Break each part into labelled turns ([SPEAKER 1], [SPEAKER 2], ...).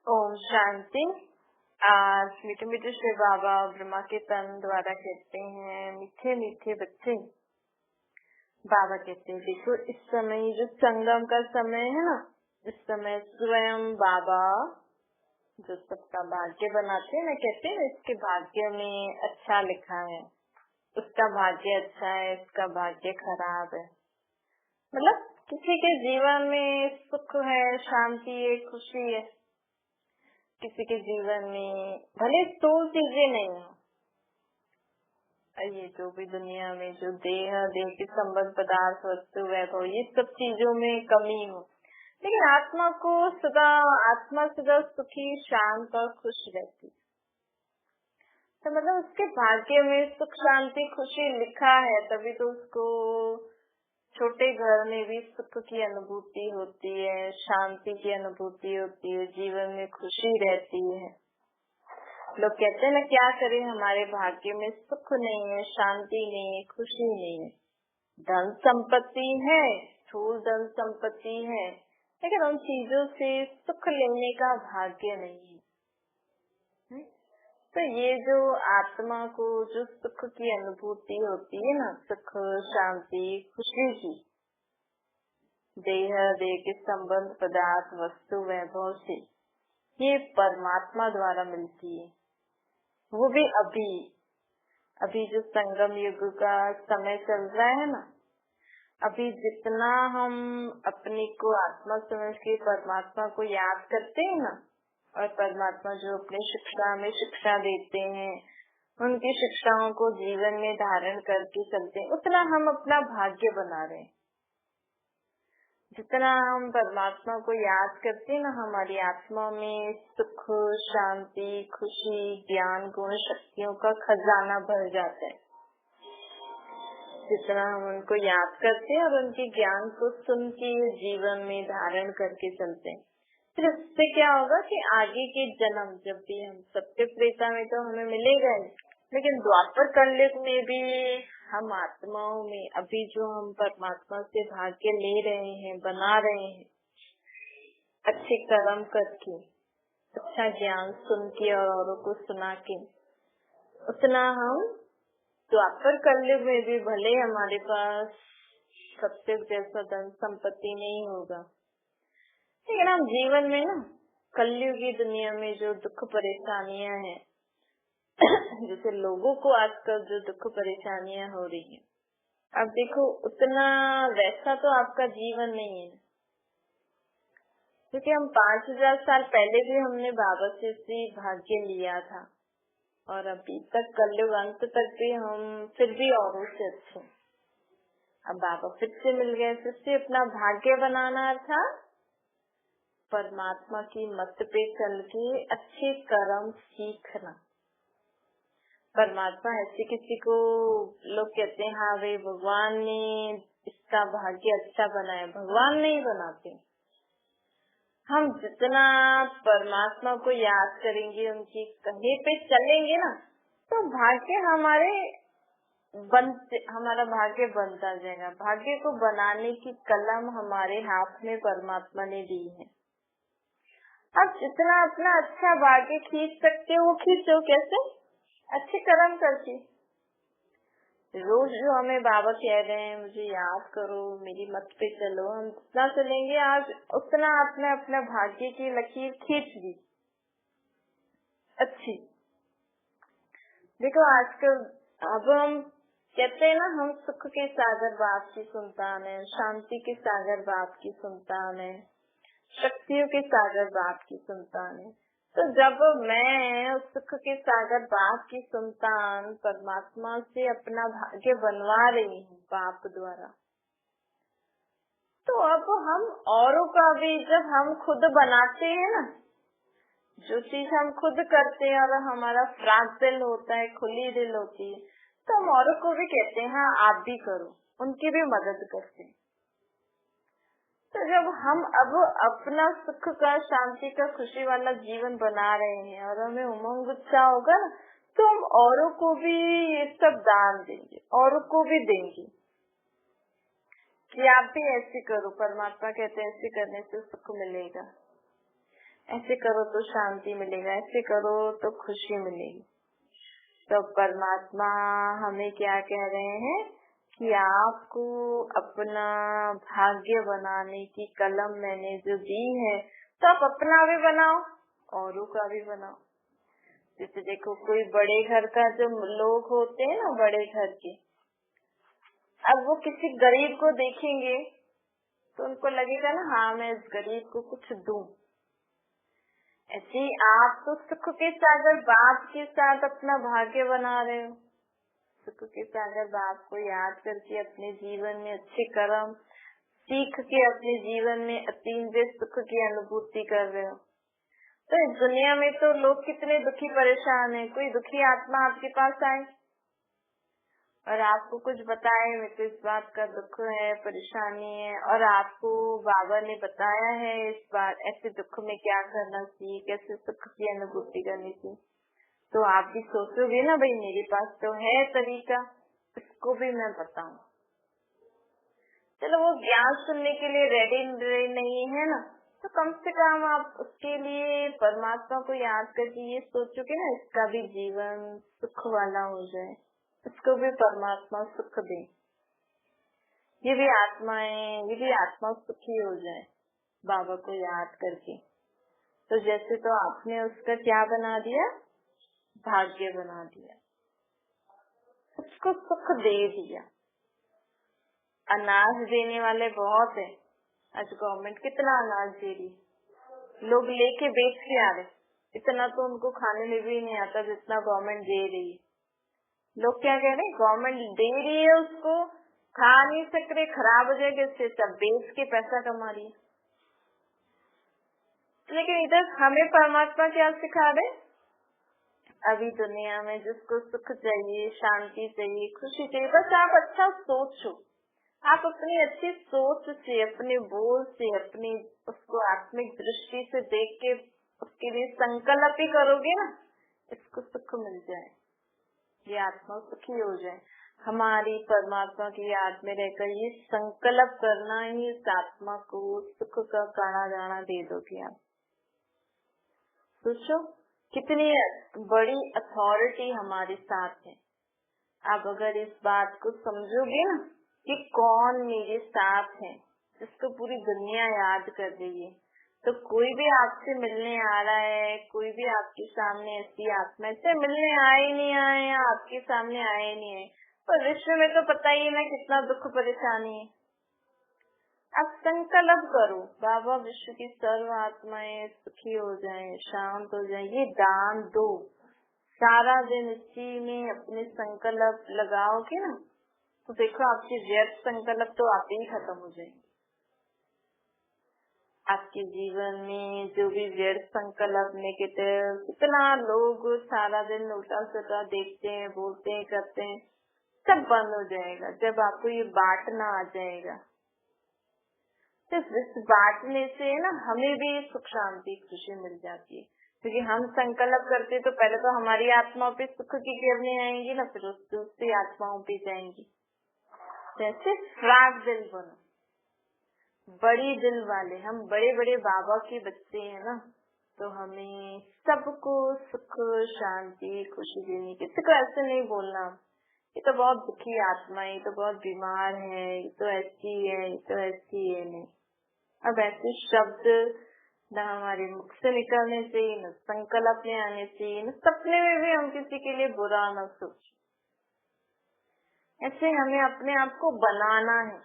[SPEAKER 1] ओम शांति। आज मीठे मीठे श्री बाबा ब्रह्मा के तन द्वारा कहते हैं, मीठे मीठे बच्चे। बाबा कहते हैं, देखो इस समय जो संगम का समय है ना, इस समय स्वयं बाबा जो सबका भाग्य बनाते हैं ना, कहते हैं इसके भाग्य में अच्छा लिखा है, उसका भाग्य अच्छा है, इसका भाग्य खराब है। मतलब किसी के जीवन में सुख है, शांति है, खुशी है, किसी के जीवन में भले स्थूल चीजें नहीं हो, ये जो भी दुनिया में जो देह के संबंध पदार्थ वस्तु वैभव ये सब चीजों में कमी हो, लेकिन आत्मा सदा सुखी शांत और खुश रहती। तो मतलब उसके भाग्य में सुख शांति खुशी लिखा है, तभी तो उसको छोटे घर में भी सुख की अनुभूति होती है, शांति की अनुभूति होती है, जीवन में खुशी रहती है। लोग कहते हैं ना, क्या करें, हमारे भाग्य में सुख नहीं है, शांति नहीं है, खुशी नहीं है। धन संपत्ति है, स्थूल धन संपत्ति है, लेकिन उन चीजों से सुख लेने का भाग्य नहीं है। तो ये जो आत्मा को जो सुख की अनुभूति होती है ना, सुख शांति खुशी की, देह के संबंध पदार्थ वस्तु वैभव से, ये परमात्मा द्वारा मिलती है। वो भी अभी जो संगम युग का समय चल रहा है ना, अभी जितना हम अपने को आत्मा समझ के परमात्मा को याद करते हैं ना, और परमात्मा जो अपने शिक्षा में शिक्षा देते हैं, उनकी शिक्षाओं को जीवन में धारण करके चलते हैं, उतना हम अपना भाग्य बना रहे हैं। जितना हम परमात्मा को याद करते हैं ना, हमारी आत्मा में सुख शांति खुशी ज्ञान गुण शक्तियों का खजाना भर जाता है। जितना हम उनको याद करते हैं और उनके ज्ञान को सुन के जीवन में धारण करके चलते हैं, फिर इससे क्या होगा कि आगे के जन्म जब भी हम सत्य त्रेता में तो हमें मिलेगा, लेकिन द्वापर कलयुग में भी हम आत्माओं में अभी जो हम परमात्मा से भाग्य ले रहे हैं, बना रहे हैं, अच्छे कर्म करके, अच्छा ज्ञान सुन के और औरों को सुना के, उतना हम द्वापर कलयुग में भी भले हमारे पास सत्य जैसा धन संपत्ति नहीं होगा, लेकिन हम जीवन में ना कलयुगी दुनिया में जो दुख परेशानियां हैं, जैसे लोगों को आजकल जो दुख परेशानियां हो रही है, अब देखो उतना वैसा तो आपका जीवन नहीं है, क्योंकि हम 5000 साल पहले भी हमने बाबा से भाग्य लिया था, और अभी तक कलयुग अंत तक भी हम फिर भी औरों से अच्छे। अब बाबा फिर से मिल गए, फिर से अपना भाग्य बनाना था, परमात्मा की मत पे चल के अच्छे कर्म सीखना। परमात्मा ऐसे किसी को लोग कहते हैं, हाँ भाई भगवान ने इसका भाग्य अच्छा बनाया, भगवान नहीं बनाते। हम जितना परमात्मा को याद करेंगे, उनकी कहीं पे चलेंगे ना, तो हमारा भाग्य बनता जाएगा। भाग्य को बनाने की कलम हमारे हाथ में परमात्मा ने दी है। अब जितना अपना अच्छा भाग्य खींच सकते हो वो खींचो। कैसे? अच्छे कर्म करके। रोज जो हमें बाबा कह रहे हैं, मुझे याद करो, मेरी मत पे चलो, हम जितना चलेंगे आज उतना आपने अपना भाग्य की लकीर खींच दी अच्छी। देखो आजकल अब हम कहते हैं ना, हम सुख के सागर बाप की संतान है, शांति के सागर बाप की संतान है, शक्तियों के सागर बाप की संतान है। तो जब मैं उस सुख के सागर बाप की संतान परमात्मा से अपना भाग्य बनवा रही हूँ बाप द्वारा, तो अब हम औरों का भी, जब हम खुद बनाते हैं ना, जो चीज हम खुद करते हैं और हमारा फ्रैग दिल होता है, खुली दिल होती है, तो हम औरों को भी कहते हैं हाँ आप भी करो, उनकी भी मदद करते हैं। तो जब हम अब अपना सुख का शांति का खुशी वाला जीवन बना रहे हैं और हमें उमंग उत्साह होगा ना, तो हम औरों को भी ये सब दान देंगे, औरों को भी देंगे कि आप भी ऐसे करो। परमात्मा कहते हैं ऐसे करने से सुख मिलेगा। ऐसे करो तो शांति मिलेगा, ऐसे करो तो खुशी मिलेगी। तो परमात्मा हमें क्या कह रहे हैं कि आपको अपना भाग्य बनाने की कलम मैंने जो दी है, तो आप अपना भी बनाओ, औरों का भी बनाओ। जैसे देखो कोई बड़े घर का जो लोग होते हैं ना, बड़े घर के, अब वो किसी गरीब को देखेंगे तो उनको लगेगा ना, हाँ मैं इस गरीब को कुछ दूं। ऐसे ही आप तो सुख के सागर बाप के साथ अपना भाग्य बना रहे हो। सुख के सागर बाप को याद करके अपने जीवन में अच्छे कर्म सीख के अपने जीवन में अतीन्द्रिय सुख की अनुभूति कर रहे हो। तो इस दुनिया में तो लोग कितने दुखी परेशान हैं। कोई दुखी आत्मा आपके पास आए और आपको कुछ बताए, मेरे को इस बात का दुख है, परेशानी है, और आपको बाबा ने बताया है इस बार ऐसे दुख में क्या करना चाहिए, कैसे सुख की अनुभूति करनी चाहिए, तो आप भी सोचोगे ना, भाई मेरे पास तो है तरीका, इसको भी मैं बताऊं। चलो वो ज्ञान सुनने के लिए रेडी नहीं है ना, तो कम से कम आप उसके लिए परमात्मा को याद करके ये सोचोगे ना, इसका भी जीवन सुख वाला हो जाए, इसको भी परमात्मा सुख दे, ये भी आत्माएं, ये भी आत्मा सुखी हो जाए बाबा को याद करके। तो जैसे तो आपने उसका क्या बना दिया, भाग्य बना दिया, उसको सुख दे दिया। अनाज देने वाले बहुत है, आज गवर्नमेंट कितना अनाज दे रही, लोग लेके बेच के आ रहे, इतना तो उनको खाने में भी नहीं आता जितना गवर्नमेंट दे रही है। लोग क्या कह रहे हैं, गवर्नमेंट दे रही है, उसको खा नहीं सक रहे, खराब हो जाएगा, इससे सब बेच के पैसा कमा रही है। लेकिन इधर हमें परमात्मा क्या सिखा रहे, अभी दुनिया में जिसको सुख चाहिए, शांति चाहिए, खुशी चाहिए, बस आप अच्छा सोचो, आप अपनी अच्छी सोच से, अपने बोल से, अपनी उसको आत्मिक दृष्टि से देख के उसके लिए संकल्प ही करोगे ना, इसको सुख मिल जाए, ये आत्मा सुखी हो जाए। हमारी परमात्मा की याद में रहकर ये संकल्प करना ही इस आत्मा को सुख का काना दाना दे दोगे आप। सोचो कितनी बड़ी अथॉरिटी हमारे साथ है। आप अगर इस बात को समझोगे ना कि कौन मेरे साथ है, जिसको पूरी दुनिया याद कर रही है, तो कोई भी आपसे मिलने आ रहा है, कोई भी आपके सामने ऐसी आत्मा से मिलने आए नहीं आए, या आपके सामने आए नहीं आए, पर विश्व में तो पता ही ना कितना दुख परेशानी है। आप संकल्प करो, बाबा विश्व की सर्व आत्माएं सुखी हो जाएं, शांत हो जाएं, ये दान दो। सारा दिन इसी में अपने संकल्प लगाओगे ना, तो देखो आपके व्यर्थ संकल्प तो आप ही खत्म हो जाएंगे। आपके जीवन में जो भी व्यर्थ संकल्प, नेगेटिव, कितना लोग सारा दिन उल्टा सीधा देखते हैं, बोलते हैं, करते हैं, सब बंद हो जाएगा जब आपको ये बांटना आ जाएगा। सिर्फ इस बांटने से ना हमें भी सुख शांति खुशी मिल जाती है, क्योंकि हम संकल्प करते तो पहले तो हमारी आत्माओं पे सुख की किरणें आएंगी ना, फिर उस दूसरी आत्माओं पे जाएंगी। जैसे फ्राग दिल बनो, बड़ी दिल वाले, हम बड़े बड़े बाबा के बच्चे हैं ना, तो हमें सबको सुख शांति खुशी देनी, किसी को ऐसे नहीं बोलना ये तो बहुत दुखी आत्मा है, ये तो बहुत बीमार है, ये तो ऐसी है, ये तो ऐसी है, नहीं। अब ऐसे शब्द न हमारे मुख से निकलने चाहिए, न संकल्प में आने चाहिए, न सपने में भी हम किसी के लिए बुरा न सोच। ऐसे हमें अपने आप को बनाना है,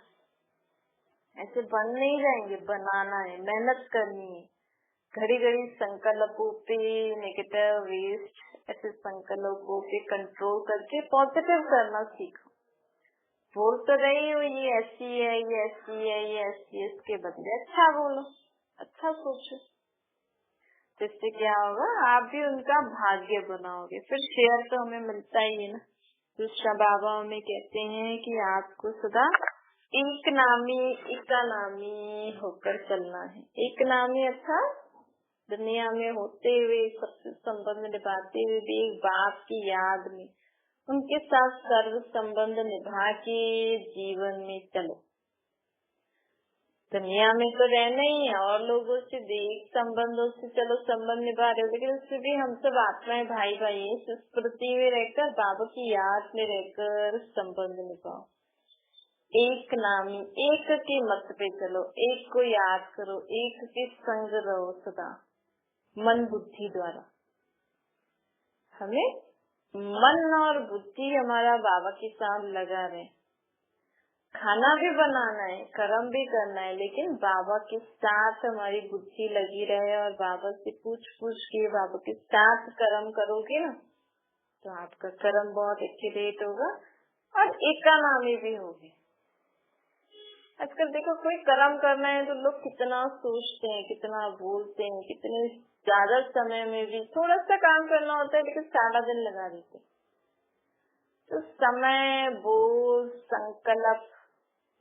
[SPEAKER 1] ऐसे बन नहीं जाएंगे, बनाना है, मेहनत करनी है। घड़ी घड़ी संकल्पों पे नेगेटिव वेस्ट, ऐसे संकल्पों पे कंट्रोल करके पॉजिटिव करना सीखो। बोल तो रही हो ये ऐसी है, ये ऐसी है, ये ऐसी है, इसके बदले अच्छा बोलो, अच्छा सोचो, जिससे क्या होगा, आप भी उनका भाग्य बनाओगे। फिर शेयर तो हमें मिलता ही है ना। दूसरा बाबा हमें कहते हैं कि आपको सदा एक नामी एका नामी होकर चलना है। एक नामी अर्थात दुनिया में होते हुए, सबसे संबंध निभाते हुए भी एक बाप की याद में उनके साथ सर्व संबंध निभा के जीवन में चलो। दुनिया में तो रहना ही है और लोगों से देख संबंधों से चलो संबंध निभा रहे हो, लेकिन उससे भी हम सब आत्माएं भाई भाई है। इस स्मृति में रहकर, बाबा की याद में रहकर संबंध निभाओ। एक नामी, एक के मत पे चलो, एक को याद करो, एक के संग रहो सदा मन बुद्धि द्वारा। हमें मन और बुद्धि हमारा बाबा के साथ लगा रहे। खाना भी बनाना है, कर्म भी करना है, लेकिन बाबा के साथ हमारी बुद्धि लगी रहे और बाबा से पूछ पूछ के बाबा के साथ कर्म करोगे ना, तो आपका कर्म बहुत एक्यूरेट होगा और एकानामी भी होगी। आजकल देखो, कोई कर्म करना है तो लोग कितना सोचते हैं, कितना बोलते हैं, कितने ज्यादा समय में भी थोड़ा सा काम करना होता है लेकिन सारा दिन लगा देते। तो समय, बोल, संकल्प,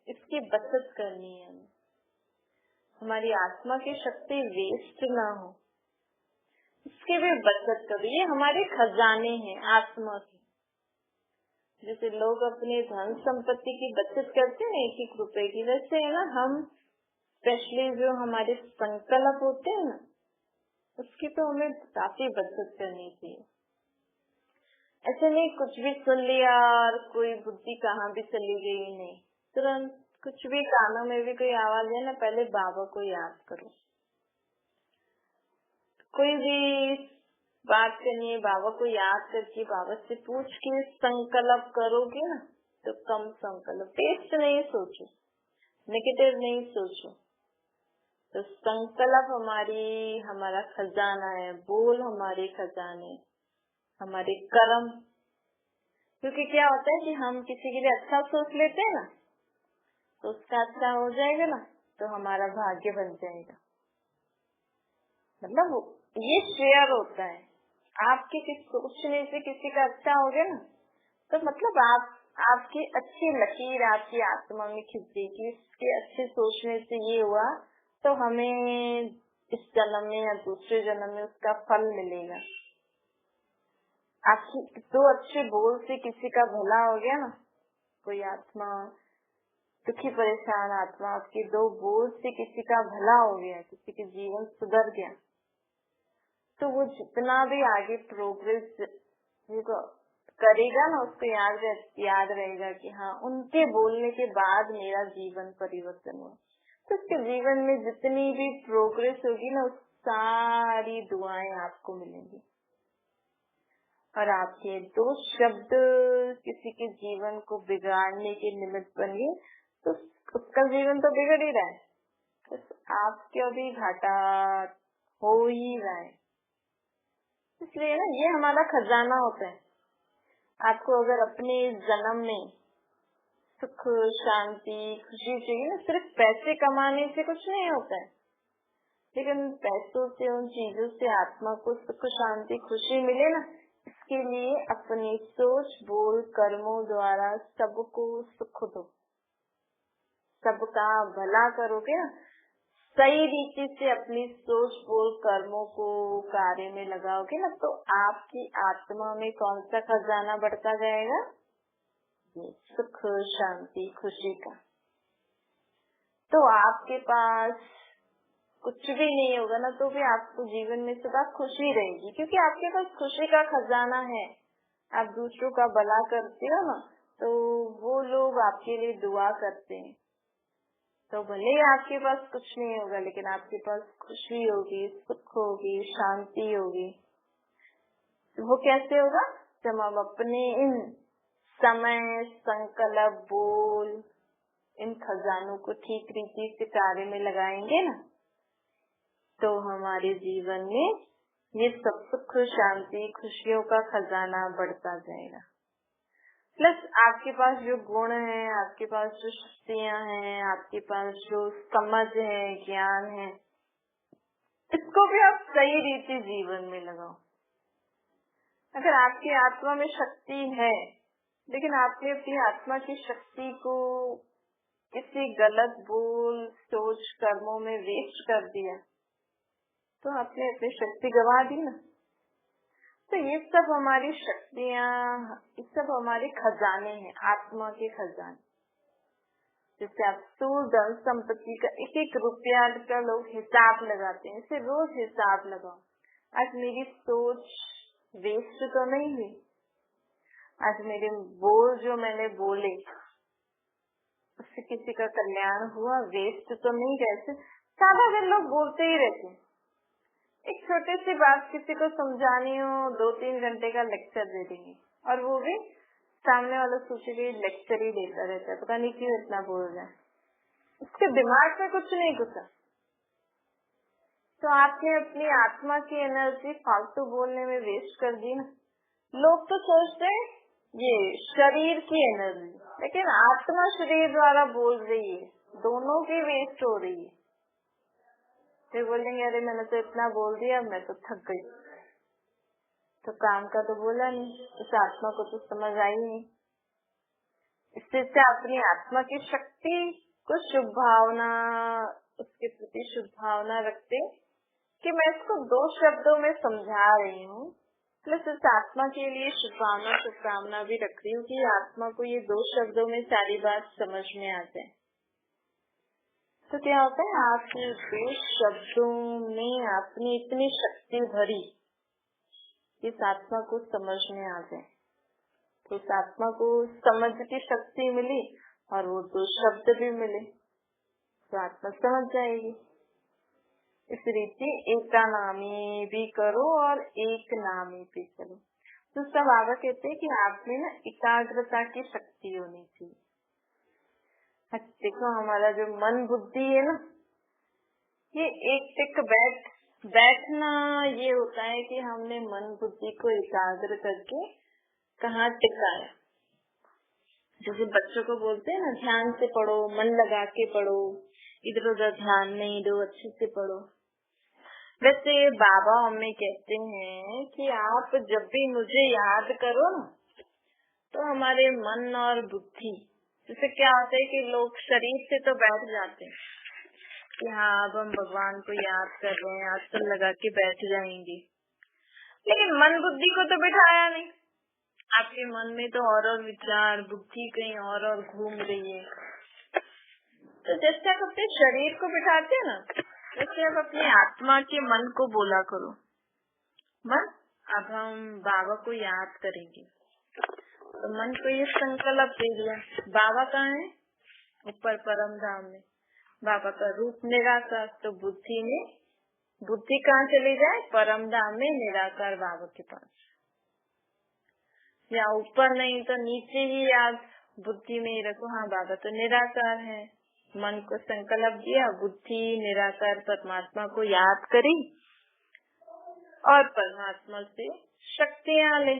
[SPEAKER 1] इसकी बचत करनी है हमें। हमारी आत्मा की शक्ति वेस्ट ना हो, इसकी भी बचत करो। ये हमारे खजाने हैं आत्मा के। जैसे लोग अपने धन संपत्ति की बचत करते हैं 1-1 रुपए की, वैसे है ना हम स्पेशली जो हमारे संकल्प होते हैं ना, उसकी तो हमें काफी बचत करनी चाहिए। ऐसे नहीं कुछ भी सुन लिया और कोई बुद्धि कहाँ भी चली गई, नहीं, तुरंत कुछ भी कानों में भी कोई आवाज है ना, पहले बाबा को याद करो। कोई भी बात करनी है, बाबा को याद करके बाबा से पूछ के संकल्प करोगे ना, तो कम संकल्प, टेस्ट नहीं सोचो, नेगेटिव नहीं सोचो। तो संकल्प हमारा खजाना है, बोल हमारे खजाने, हमारे कर्म। क्योंकि क्या होता है कि हम किसी के लिए अच्छा सोच लेते हैं ना, तो उसका अच्छा हो जाएगा ना, तो हमारा भाग्य बन जाएगा। मतलब ये शेयर होता है, आपके सोचने से किसी का अच्छा हो गया ना, तो मतलब आपकी अच्छी लकीर आपकी आत्मा में खिंच गई कि इसके अच्छे सोचने से ये हुआ, तो हमें इस जन्म में या दूसरे जन्म में उसका फल मिलेगा। आपकी 2 अच्छे बोल से किसी का भला हो गया ना, कोई आत्मा दुखी परेशान आत्मा, आपके 2 बोल से किसी का भला हो गया, किसी के जीवन सुधर गया, तो वो जितना भी आगे प्रोग्रेस करेगा ना, उसको याद रहेगा कि हाँ, उनके बोलने के बाद मेरा जीवन परिवर्तन हुआ। तो उसके जीवन में जितनी भी प्रोग्रेस होगी ना, उस सारी दुआएं आपको मिलेंगी। और आपके 2 शब्द किसी के जीवन को बिगाड़ने के निमित्त बने, तो उसका जीवन तो बिगड़ ही रहा है, तो आपका भी घाटा हो ही रहा है। इसलिए ना, ये हमारा खजाना होता है। आपको अगर अपने जन्म में सुख, शांति, खुशी चाहिए ना, सिर्फ पैसे कमाने से कुछ नहीं होता है, लेकिन पैसों से, उन चीजों से आत्मा को सुख, शांति, खुशी मिले ना, इसके लिए अपनी सोच, बोल, कर्मों द्वारा सबको सुख दो, सबका भला करोगे ना, सही रीति से अपनी सोच, बोल, कर्मों को कार्य में लगाओगे ना, तो आपकी आत्मा में कौन सा खजाना बढ़ता जाएगा? सुख, शांति, खुशी का। तो आपके पास कुछ भी नहीं होगा ना, तो भी आपको जीवन में सदा खुशी रहेगी, क्योंकि आपके पास खुशी का खजाना है। आप दूसरों का भला करते हो ना, तो वो लोग आपके लिए दुआ करते हैं। तो भले ही आपके पास कुछ नहीं होगा, लेकिन आपके पास खुशी होगी, सुख होगी, शांति होगी। वो कैसे होगा? जब हम अपने इन समय, संकल्प, बोल, इन खजानों को ठीक रीति से कार्य में लगाएंगे ना, तो हमारे जीवन में ये सब सुख, शांति, खुशियों का खजाना बढ़ता जाएगा। प्लस आपके पास जो गुण है, आपके पास जो शक्तियाँ हैं, आपके पास जो समझ है, ज्ञान है, इसको भी आप सही रीति जीवन में लगाओ। अगर आपकी आत्मा में शक्ति है, लेकिन आपने अपनी आत्मा की शक्ति को किसी गलत बोल, सोच, कर्मों में वेस्ट कर दिया, तो आपने अपनी शक्ति गंवा दी ना। तो ये सब हमारी शक्तियाँ, ये सब हमारे खजाने हैं, आत्मा के खजाने। जैसे आप स्थूल धन संपत्ति का एक एक रुपया का लोग हिसाब लगाते हैं, इसे रोज हिसाब लगाओ। आज मेरी सोच वेस्ट तो नहीं हुई, आज मेरे बोल जो मैंने बोले उससे किसी का कल्याण हुआ, वेस्ट तो नहीं गए। सारा दिन लोग बोलते ही रहते हैं। एक छोटी सी बात किसी को समझानी हो 2-3 घंटे का लेक्चर दे देंगे, और वो भी सामने वाला सोचेगा लेक्चर ही देता रहता है, पता नहीं क्यों इतना बोल रहा है, उसके दिमाग में कुछ नहीं घुसा। तो आपने अपनी आत्मा की एनर्जी फालतू बोलने में वेस्ट कर दी ना। लोग तो सोचते हैं ये शरीर की एनर्जी, लेकिन आत्मा शरीर द्वारा बोल रही है, दोनों की वेस्ट हो रही है। फिर बोलेंगे अरे मैंने तो इतना बोल दिया, मैं तो थक गई। तो काम का तो बोला नहीं, इस आत्मा को तो समझ आई नहीं। इससे अपनी आत्मा की शक्ति को शुभ भावना, उसके प्रति शुभ भावना रखते कि मैं इसको 2 शब्दों में समझा रही हूँ, प्लस इस आत्मा के लिए शुभभावना शुभकामना भी रख रही हूँ कि आत्मा को ये 2 शब्दों में सारी बात समझ में आ जाए। तो क्या होता है, आपके 2 शब्दों में आपने इतनी शक्ति भरी इस आत्मा को समझ में आ जाए, तो इस आत्मा को समझ की शक्ति मिली और वो 2 शब्द भी मिले तो आत्मा समझ जाएगी। इस रीति एका नामी भी करो और एक नामी भी करो। तो सब बाबा कहते हैं कि आप में ना एकाग्रता की शक्ति होनी चाहिए। देखो हमारा जो मन बुद्धि है ना, ये एक टिक बैठना ये होता है कि हमने मन बुद्धि को एकाग्र करके कहाँ टिकाया। जैसे बच्चों को बोलते हैं ना, ध्यान से पढ़ो, मन लगा के पढ़ो, इधर उधर ध्यान नहीं दो, अच्छे से पढ़ो। वैसे बाबा हमें कहते हैं कि आप जब भी मुझे याद करो ना, तो हमारे मन और बुद्धि, जैसे क्या होता है कि लोग शरीर से तो बैठ जाते हैं कि हाँ अब हम भगवान को याद कर रहे हैं, आसन लगा के बैठ जाएंगे, लेकिन मन बुद्धि को तो बिठाया नहीं। आपके मन में तो और विचार, बुद्धि कहीं और घूम रही है। तो जैसे आप अपने शरीर को बिठाते हैं ना, वैसे आप अपनी आत्मा के मन को बोला करो, मन अब हम बाबा को याद करेंगे। तो मन को ये संकल्प दे दिया, बाबा कहाँ है? ऊपर परम धाम में। बाबा का रूप निराकार, तो बुद्धि कहाँ चली जाए? परम धाम में निराकार बाबा के पास। या ऊपर नहीं तो नीचे ही याद बुद्धि में ही रखो, हाँ बाबा तो निराकार है। मन को संकल्प दिया, बुद्धि निराकार परमात्मा को याद करी और परमात्मा से शक्तियाँ ले।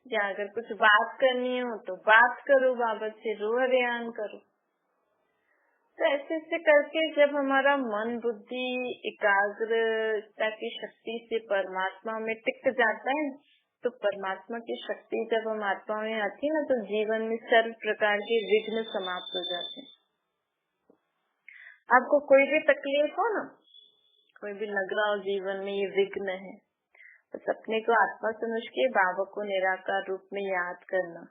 [SPEAKER 1] या अगर कुछ बात करनी हो तो बात करो, बाबा से रोह ध्यान करो। तो ऐसे ऐसे करके जब हमारा मन बुद्धि एकाग्रता की शक्ति से परमात्मा में टिक जाता है, तो परमात्मा की शक्ति जब हम आत्मा में आती है ना, तो जीवन में सर्व प्रकार के विघ्न समाप्त हो जाते हैं। आपको कोई भी तकलीफ हो ना, कोई भी लग रहा हो जीवन में ये विघ्न है, बस अपने को आत्मा समझ के बाबा को निराकार रूप में याद करना,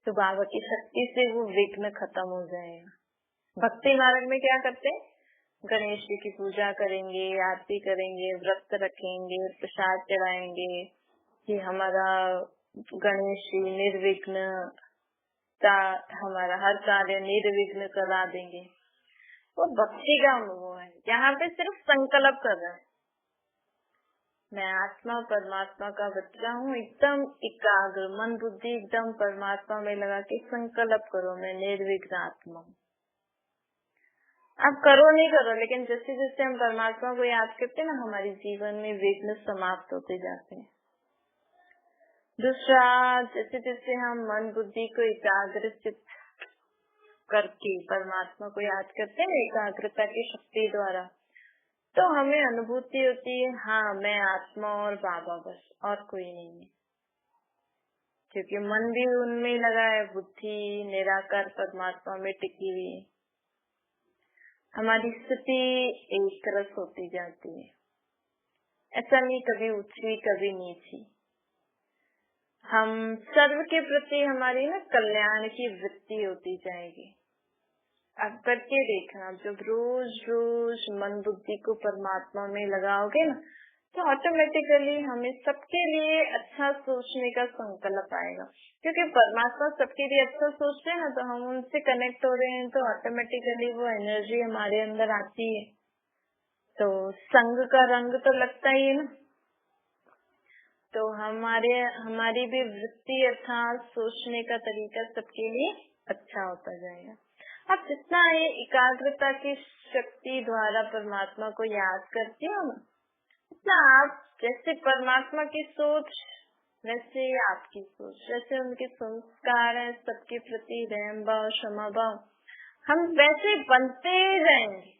[SPEAKER 1] तो बाबा की शक्ति से वो विघ्न खत्म हो जाएगा। भक्ति मार्ग में क्या करते हैं? गणेश जी की पूजा करेंगे, आरती करेंगे, व्रत रखेंगे, प्रसाद चढ़ाएंगे कि हमारा गणेश जी निर्विघ्न, हमारा हर कार्य निर्विघ्न करा देंगे। वो भक्ति का अनुभव है। यहाँ पे सिर्फ संकल्प कर रहा है, मैं आत्मा परमात्मा का बच्चा हूँ, एकदम एकाग्र मन बुद्धि एकदम परमात्मा में लगा के संकल्प करो, मैं निर्विघ्न आत्मा हूँ। आप करो नहीं करो, लेकिन जैसे जैसे हम परमात्मा को याद करते हैं ना, हमारे जीवन में विघ्न समाप्त होते जाते हैं। दूसरा, जैसे जैसे हम मन बुद्धि को एकाग्र चित्त करके परमात्मा को याद करते हैं एकाग्रता की शक्ति द्वारा, तो हमें अनुभूति होती है, हाँ मैं आत्मा और बाबा बस, और कोई नहीं है। क्योंकि मन भी उनमें लगा है, बुद्धि निराकार परमात्मा में टिकी हुई है। हमारी स्थिति एक रस होती जाती है, ऐसा नहीं कभी ऊंची कभी नीची। हम सर्व के प्रति हमारी ना कल्याण की वृत्ति होती जाएगी। अब करके देखना, जब रोज रोज मन बुद्धि को परमात्मा में लगाओगे ना, तो ऑटोमेटिकली हमें सबके लिए अच्छा सोचने का संकल्प आएगा। क्योंकि परमात्मा सबके लिए अच्छा सोचते हैं ना, तो हम उनसे कनेक्ट हो रहे हैं, तो ऑटोमेटिकली वो एनर्जी हमारे अंदर आती है। तो संग का रंग तो लगता ही है ना। तो हमारी भी वृत्ति अर्थात सोचने का तरीका सबके लिए अच्छा होता जाएगा। अब जितना ये एकाग्रता की शक्ति द्वारा परमात्मा को याद करते हो ना, उतना आप जैसे परमात्मा की सोच वैसे आपकी सोच, जैसे उनके संस्कार है सबके प्रति रहम भाव क्षमा भाव, हम वैसे बनते जाएंगे,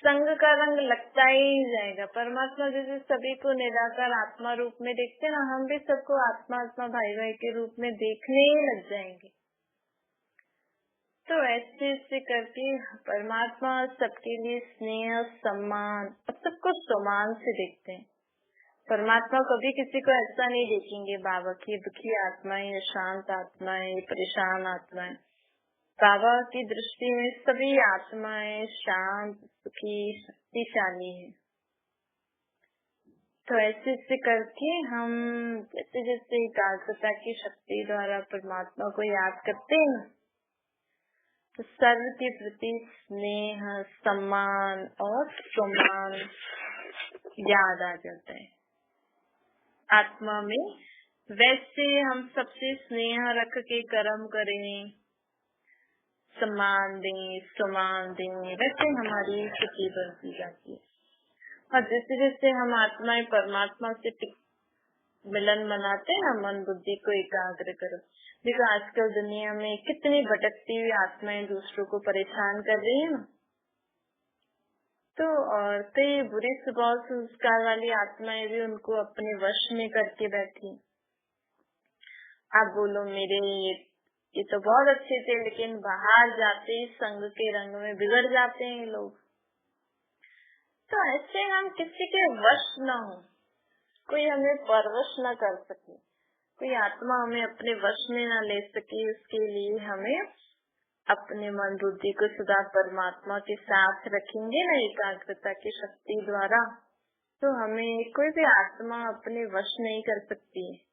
[SPEAKER 1] संग का रंग लगता ही जाएगा। परमात्मा जैसे सभी को निराकार आत्मा रूप में देखते ना, हम भी सबको आत्मा आत्मा भाई भाई के रूप में देखने ही लग जाएंगे। तो ऐसे करके परमात्मा सबके लिए स्नेह सम्मान और सबको समान से देखते हैं। परमात्मा कभी किसी को ऐसा नहीं देखेंगे बाबा की दुखी आत्मा है, शांत आत्मा है, परेशान आत्मा है। बाबा की दृष्टि में सभी आत्माएं शांत सुखी शक्तिशाली है। तो ऐसे करके हम जैसे जैसे एकाग्रता की शक्ति द्वारा परमात्मा को याद करते हैं, तो सर्व के प्रति स्नेह सम्मान और सम्मान याद आ जाता है आत्मा में। वैसे हम सबसे स्नेह रख के कर्म करें, सम्मान दें, सम्मान दें, वैसे हमारी स्थिति बनती जाती है। और जैसे जैसे हम आत्माएं परमात्मा से मिलन मनाते हैं ना, मन बुद्धि को एकाग्र करो। देखो आजकल दुनिया में कितनी भटकती हुई आत्माएं दूसरों को परेशान कर रही है ना। तो और कई बुरे स्वभाव संस्कार वाली आत्माएं भी उनको अपने वश में करके बैठी। आप बोलो मेरे ये तो बहुत अच्छे थे, लेकिन बाहर जाते ही संग के रंग में बिगड़ जाते हैं लोग। तो ऐसे हम किसी के वश न हो, कोई हमें परवश न कर सके, कोई आत्मा हमें अपने वश में न ले सके, उसके लिए हमें अपने मन बुद्धि को सदा परमात्मा के साथ रखेंगे ना एकाग्रता की शक्ति द्वारा, तो हमें कोई भी आत्मा अपने वश नहीं कर सकती है।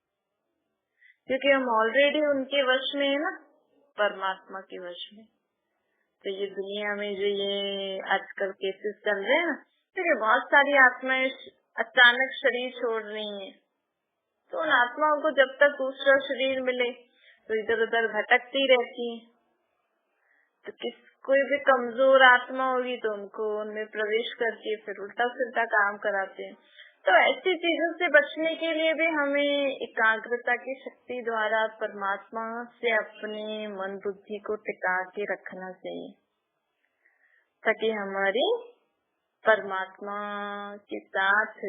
[SPEAKER 1] क्योंकि हम ऑलरेडी उनके वश में है ना, परमात्मा के वश में। तो ये दुनिया में जो ये आजकल केसेस चल रहे हैं ना, तो बहुत सारी आत्माएं अचानक शरीर छोड़ रही हैं। तो उन आत्माओं को जब तक दूसरा शरीर मिले तो इधर उधर भटकती रहती है। तो कोई भी कमजोर आत्मा होगी तो उनको उनमें प्रवेश करके फिर उल्टा सिल्टा काम कराते हैं। तो ऐसी चीजों से बचने के लिए भी हमें एकाग्रता की शक्ति द्वारा परमात्मा से अपने मन बुद्धि को टिका के रखना चाहिए, ताकि हमारी परमात्मा के साथ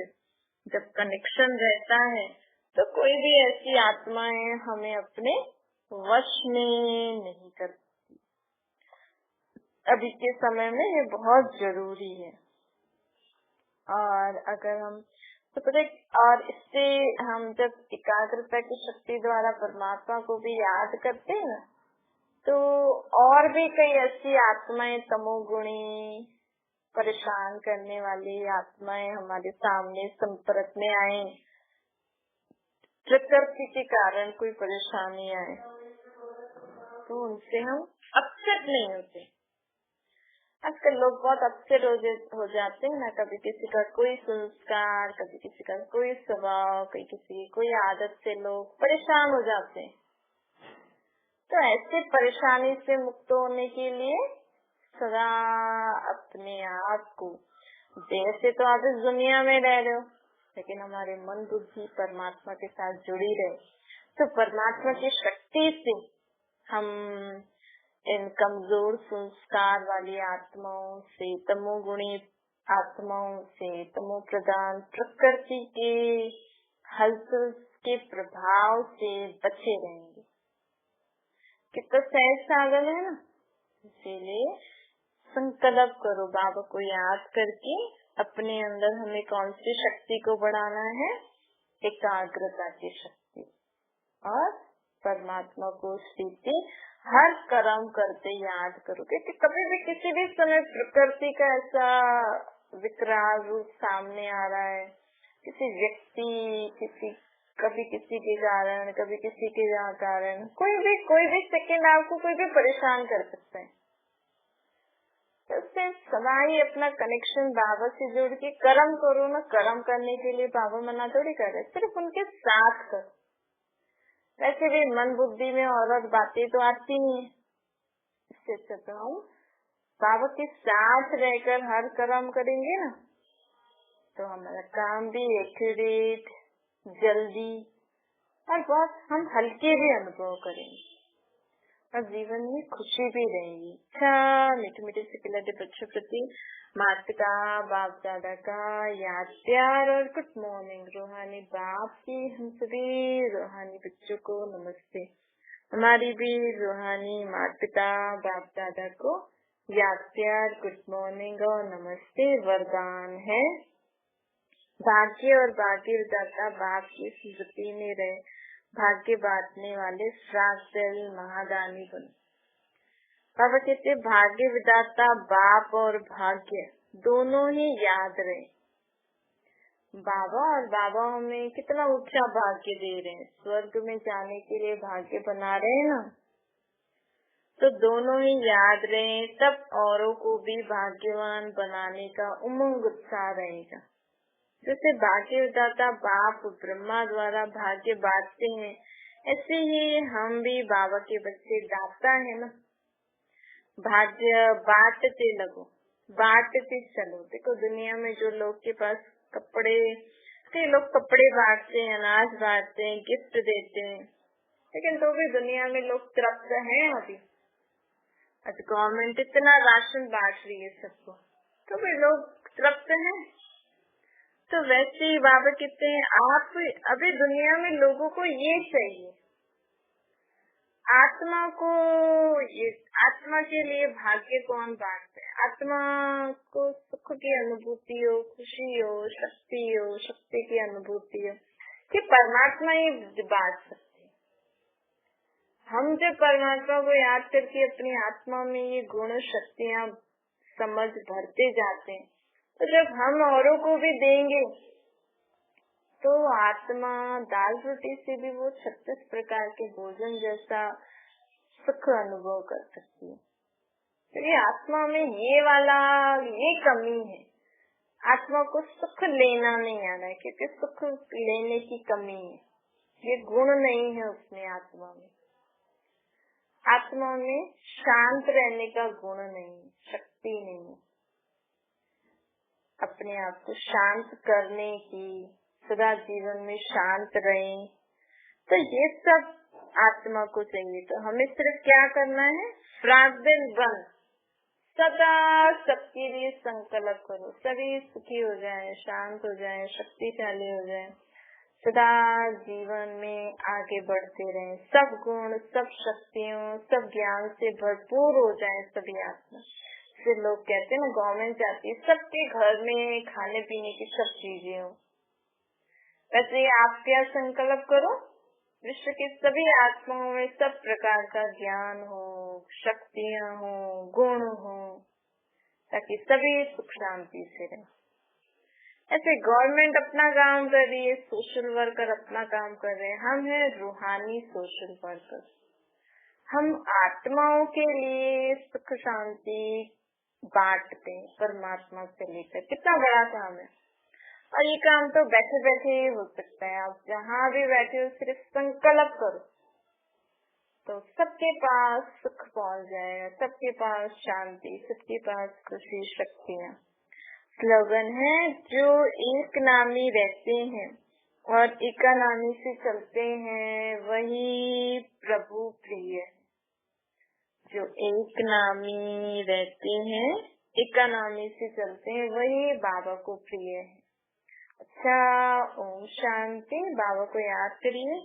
[SPEAKER 1] जब कनेक्शन रहता है तो कोई भी ऐसी आत्माएं हमें अपने वश में नहीं करती। अभी के समय में ये बहुत जरूरी है। और अगर हम तो पता, और इससे हम जब एकाग्रता की शक्ति द्वारा परमात्मा को भी याद करते हैं ना, तो और भी कई ऐसी आत्माएं तमोगुणी परेशान करने वाली आत्माएं हमारे सामने संपर्क में आए, प्रकृति के कारण कोई परेशानी आए, तो उनसे हम अपसेट नहीं होते। आजकल लोग बहुत अपसेट हो जाते हैं ना, कभी किसी का कोई संस्कार, कभी किसी का कोई स्वभाव, कभी किसी की कोई आदत से लोग परेशान हो जाते हैं। तो ऐसे परेशानी से मुक्त होने के लिए सदा अपने आप को, जैसे तो आप इस दुनिया में रह रहे हो, लेकिन हमारे मन बुद्धि परमात्मा के साथ जुड़ी रहे, तो परमात्मा की शक्ति से हम इन कमजोर संस्कार वाली आत्माओं से, तमोगुणी आत्माओं से, तमो प्रधान प्रकृति के हलचल के प्रभाव से बचे रहेंगे। कितना सहज साधन है ना। इसीलिए संकल्प करो, बाबा को याद करके अपने अंदर हमें कौन सी शक्ति को बढ़ाना है, एकाग्रता की शक्ति। और परमात्मा को स्थिति हर कर्म करते याद करो, क्योंकि कभी भी किसी भी समय प्रकृति का ऐसा विकराल रूप सामने आ रहा है, किसी व्यक्ति कभी किसी के कारण, कभी किसी के कारण, कोई भी सेकंड आपको कोई भी परेशान कर सकता है। तो उससे सदा ही अपना कनेक्शन बाबा से जोड़ के कर्म करो ना। कर्म करने के लिए बाबा मना थोड़ी कर रहे, सिर्फ उनके साथ करो। वैसे भी मन बुद्धि में और बातें तो आती नहीं है, इससे अच्छा तो हम बाबा के साथ रहकर हर कर्म करेंगे ना, तो हमारा काम भी एक्यूरेट, जल्दी और बहुत हम हल्के भी अनुभव करेंगे और जीवन में खुशी भी रहेगी। अच्छा, मीठे मीठे से खिलाते बच्चों प्रति माता पिता बाप दादा का याद प्यार और गुड मॉर्निंग। रूहानी बाप की हम सभी रूहानी बच्चों को नमस्ते। हमारी भी रूहानी माता पिता बाप दादा को याद प्यार, गुड मॉर्निंग और नमस्ते। वरदान है भाग्य और भाग्य विधाता बाप की स्मृति में रहे, भाग्य बांटने वाले फ्राक्टल महादानी बनो। बाबा कहते भाग्य विधाता बाप और भाग्य दोनों ही याद रहे। बाबा और बाबा हमें कितना ऊंचा भाग्य दे रहे हैं, स्वर्ग में जाने के लिए भाग्य बना रहे हैं ना, तो दोनों ही याद रहे, तब औरों को भी भाग्यवान बनाने का उमंग उत्साह रहेगा। जैसे भाग्य विधाता बाप ब्रह्मा द्वारा भाग्य बांटते हैं, ऐसे ही हम भी बाबा के बच्चे दाता है ना, भाग्य बांटते लगो, बांटते चलो। देखो दुनिया में जो लोग के पास कपड़े, कई लोग कपड़े बांटते हैं, अनाज बांटते हैं, गिफ्ट देते हैं, लेकिन तो भी दुनिया में लोग तृप्त हैं। अभी आज गवर्नमेंट इतना राशन बांट रही है सबको, तो भी लोग तृप्त हैं। तो वैसे ही बाबा कहते हैं आप अभी दुनिया में लोगों को ये चाहिए, आत्मा को, ये आत्मा के लिए भाग्य कौन बांटते हैं? आत्मा को सुख की अनुभूति हो, खुशी हो, शक्ति की अनुभूति हो, कि परमात्मा ही बांट सकते। हम जब परमात्मा को याद करके अपनी आत्मा में ये गुण शक्तियाँ समझ भरते जाते हैं, तो जब हम औरों को भी देंगे तो आत्मा दाल रोटी से भी वो 36 प्रकार के भोजन जैसा सुख अनुभव कर सकती है। तो ये आत्मा में ये कमी है, आत्मा को सुख लेना नहीं आ रहा है, क्योंकि सुख लेने की कमी है, ये गुण नहीं है उसमें। आत्मा में शांत रहने का गुण नहीं, शक्ति नहीं, अपने आप को शांत करने की, सदा जीवन में शांत रहें, तो ये सब आत्मा को चाहिए। तो हमें सिर्फ क्या करना है, फ्रागदिल बन, सदा सबके लिए संकल्प करो, सभी सुखी हो जाए, शांत हो जाए, शक्तिशाली हो जाए, सदा जीवन में आगे बढ़ते रहें, सब गुण, सब शक्तियों, सब ज्ञान से भरपूर हो जाए सभी आत्मा। फिर लोग कहते हैं ना, गवर्नमेंट चाहती है सबके घर में खाने पीने की सब चीजें हो। वैसे आप क्या संकल्प करो, विश्व की सभी आत्माओं में सब प्रकार का ज्ञान हो, शक्तियाँ हो, गुण हो, ताकि सभी सुख शांति से रहे। ऐसे गवर्नमेंट अपना काम कर रही है, सोशल वर्कर अपना काम कर रहे हैं, हम हैं रूहानी सोशल वर्कर। हम आत्माओं के लिए सुख शांति बांटते हैं परमात्मा से लेकर। कितना बड़ा काम है, और ये काम तो बैठे बैठे ही हो सकता है। आप जहाँ भी बैठे हो सिर्फ संकल्प करो, तो सबके पास सुख पहुँच जाएगा, सबके पास शांति, सबके पास खुशी, शक्तियाँ। स्लोगन है, जो एक नामी रहते हैं और एकानामी से चलते हैं वही प्रभु प्रिय है। जो एक नामी रहते हैं, एकानामी से चलते हैं, वही बाबा को प्रिय है। अच्छा, ओम शांति। बाबा को याद करिए।